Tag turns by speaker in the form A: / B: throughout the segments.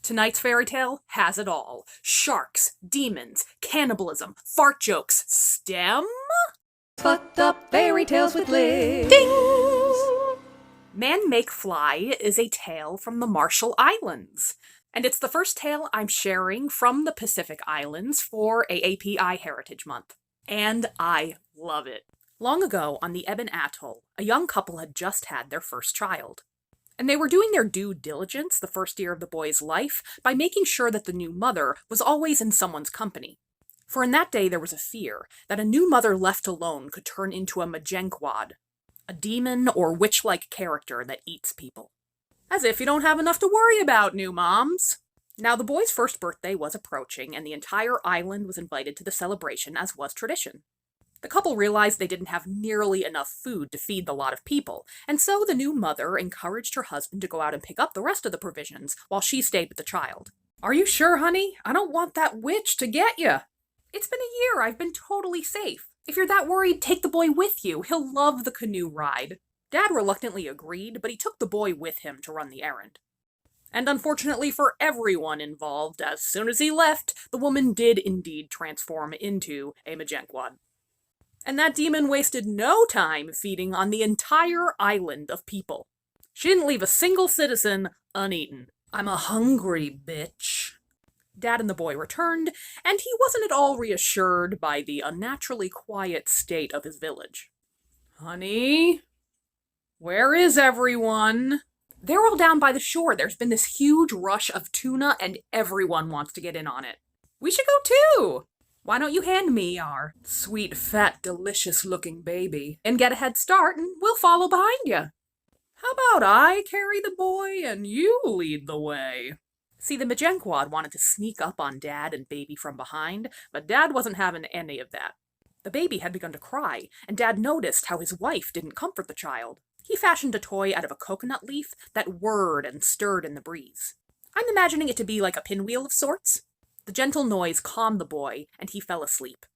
A: Tonight's fairy tale has it all. Sharks, demons, cannibalism, fart jokes, STEM?
B: Fucked up fairy tales with Liz.
A: Ding! Man Make Fly is a tale from the Marshall Islands. And it's the first tale I'm sharing from the Pacific Islands for AAPI Heritage Month. And I love it. Long ago, on the Ebon Atoll, a young couple had just had their first child. And they were doing their due diligence the first year of the boy's life by making sure that the new mother was always in someone's company. For in that day there was a fear that a new mother left alone could turn into a mejenkwaad, a demon or witch-like character that eats people. As if you don't have enough to worry about, new moms! Now the boy's first birthday was approaching, and the entire island was invited to the celebration as was tradition. The couple realized they didn't have nearly enough food to feed the lot of people, and so the new mother encouraged her husband to go out and pick up the rest of the provisions while she stayed with the child. "Are you sure, honey? I don't want that witch to get you." "It's been a year. I've been totally safe. If you're that worried, take the boy with you. He'll love the canoe ride." Dad reluctantly agreed, but he took the boy with him to run the errand. And unfortunately for everyone involved, as soon as he left, the woman did indeed transform into a mejenkwaad. And that demon wasted no time feeding on the entire island of people. She didn't leave a single citizen uneaten. "I'm a hungry bitch." Dad and the boy returned, and he wasn't at all reassured by the unnaturally quiet state of his village. "Honey? Where is everyone?" "They're all down by the shore. There's been this huge rush of tuna, and everyone wants to get in on it." "We should go too!" "Why don't you hand me our sweet, fat, delicious-looking baby and get a head start, and we'll follow behind you?" "How about I carry the boy and you lead the way?" See, the mejenkwaad wanted to sneak up on Dad and baby from behind, but Dad wasn't having any of that. The baby had begun to cry, and Dad noticed how his wife didn't comfort the child. He fashioned a toy out of a coconut leaf that whirred and stirred in the breeze. I'm imagining it to be like a pinwheel of sorts. The gentle noise calmed the boy, and he fell asleep.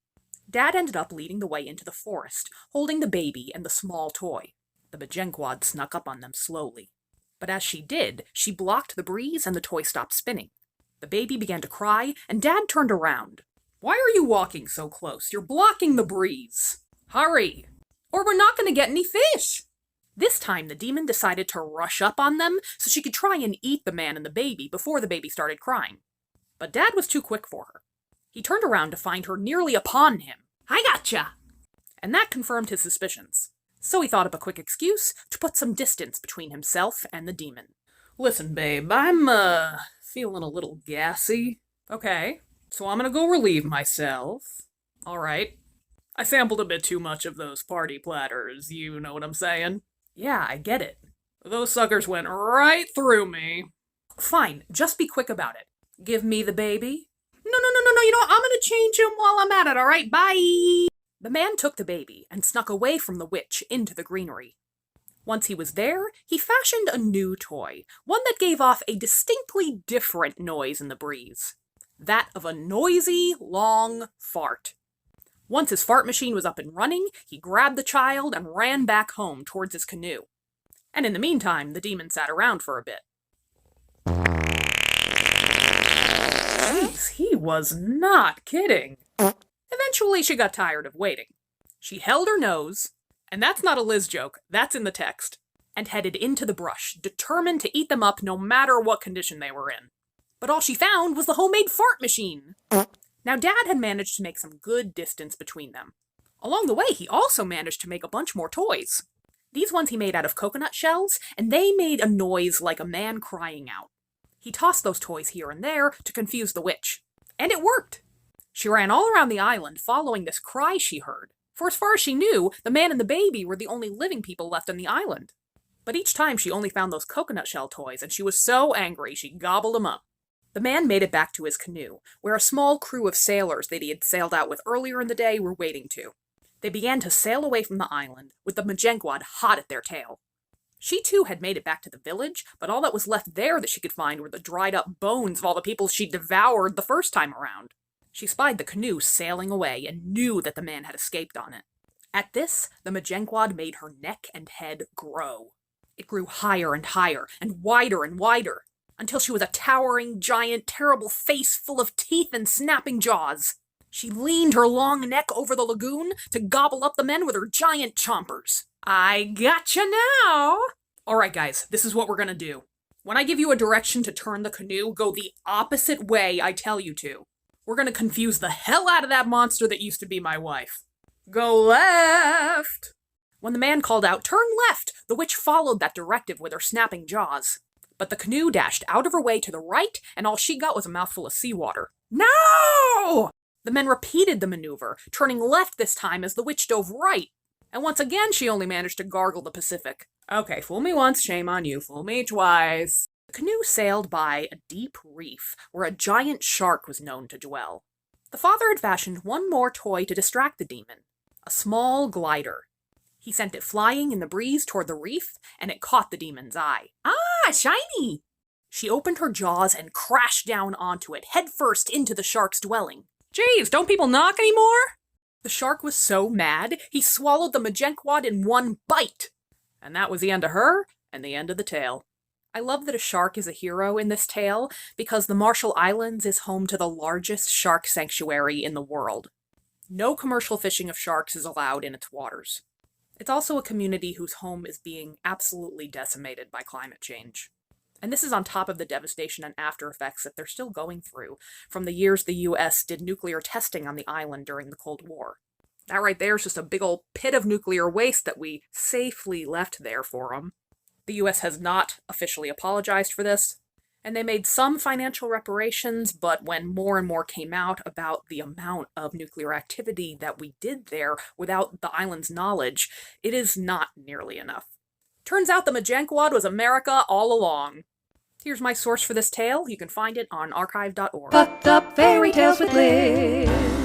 A: Dad ended up leading the way into the forest, holding the baby and the small toy. The mejenkwaad snuck up on them slowly. But as she did, she blocked the breeze and the toy stopped spinning. The baby began to cry, and Dad turned around. "Why are you walking so close? You're blocking the breeze. Hurry, or we're not going to get any fish." This time, the demon decided to rush up on them so she could try and eat the man and the baby before the baby started crying. But Dad was too quick for her. He turned around to find her nearly upon him. "I gotcha!" And that confirmed his suspicions. So he thought up a quick excuse to put some distance between himself and the demon. "Listen, babe, I'm, feeling a little gassy." "Okay, so I'm gonna go relieve myself." "All right. I sampled a bit too much of those party platters, you know what I'm saying?" "Yeah, I get it." "Those suckers went right through me." "Fine, just be quick about it. Give me the baby." No, you know what? I'm gonna change him while I'm at it, alright? Bye!" The man took the baby and snuck away from the witch into the greenery. Once he was there, he fashioned a new toy, one that gave off a distinctly different noise in the breeze. That of a noisy, long fart. Once his fart machine was up and running, he grabbed the child and ran back home towards his canoe. And in the meantime, the demon sat around for a bit. Jeez, he was not kidding. Eventually, she got tired of waiting. She held her nose, and that's not a Liz joke, that's in the text, and headed into the brush, determined to eat them up no matter what condition they were in. But all she found was the homemade fart machine. Now, Dad had managed to make some good distance between them. Along the way, he also managed to make a bunch more toys. These ones he made out of coconut shells, and they made a noise like a man crying out. He tossed those toys here and there to confuse the witch. And it worked! She ran all around the island following this cry she heard, for as far as she knew, the man and the baby were the only living people left on the island. But each time she only found those coconut shell toys, and she was so angry she gobbled them up. The man made it back to his canoe, where a small crew of sailors that he had sailed out with earlier in the day were waiting too. They began to sail away from the island, with the mejenkwaad hot at their tail. She too had made it back to the village, but all that was left there that she could find were the dried-up bones of all the people she devoured the first time around. She spied the canoe sailing away and knew that the man had escaped on it. At this, the mejenkwaad made her neck and head grow. It grew higher and higher, and wider and wider. until she was a towering, giant, terrible face full of teeth and snapping jaws. She leaned her long neck over the lagoon to gobble up the men with her giant chompers. I gotcha now! Alright guys, this is what we're gonna do. When I give you a direction to turn the canoe, go the opposite way I tell you to. We're gonna confuse the hell out of that monster that used to be my wife. Go left! When the man called out, "Turn left!" the witch followed that directive with her snapping jaws. But the canoe dashed out of her way to the right, and all she got was a mouthful of seawater. No! The men repeated the maneuver, turning left this time as the witch dove right. And once again, she only managed to gargle the Pacific. Okay, fool me once, shame on you. Fool me twice. The canoe sailed by a deep reef where a giant shark was known to dwell. The father had fashioned one more toy to distract the demon, a small glider. He sent it flying in the breeze toward the reef, and it caught the demon's eye. Ah, shiny! She opened her jaws and crashed down onto it, headfirst into the shark's dwelling. Jeez, don't people knock anymore? The shark was so mad, he swallowed the mejenkwaad in one bite. And that was the end of her, and the end of the tale. I love that a shark is a hero in this tale, because the Marshall Islands is home to the largest shark sanctuary in the world. No commercial fishing of sharks is allowed in its waters. It's also a community whose home is being absolutely decimated by climate change. And this is on top of the devastation and after effects that they're still going through from the years the US did nuclear testing on the island during the Cold War. That right there is just a big old pit of nuclear waste that we safely left there for them. The US has not officially apologized for this, and they made some financial reparations, but when more and more came out about the amount of nuclear activity that we did there without the island's knowledge, it is not nearly enough. Turns out the mejenkwaad was America all along. Here's my source for this tale. You can find it on archive.org.
B: Fucked up fairy tales with Liz.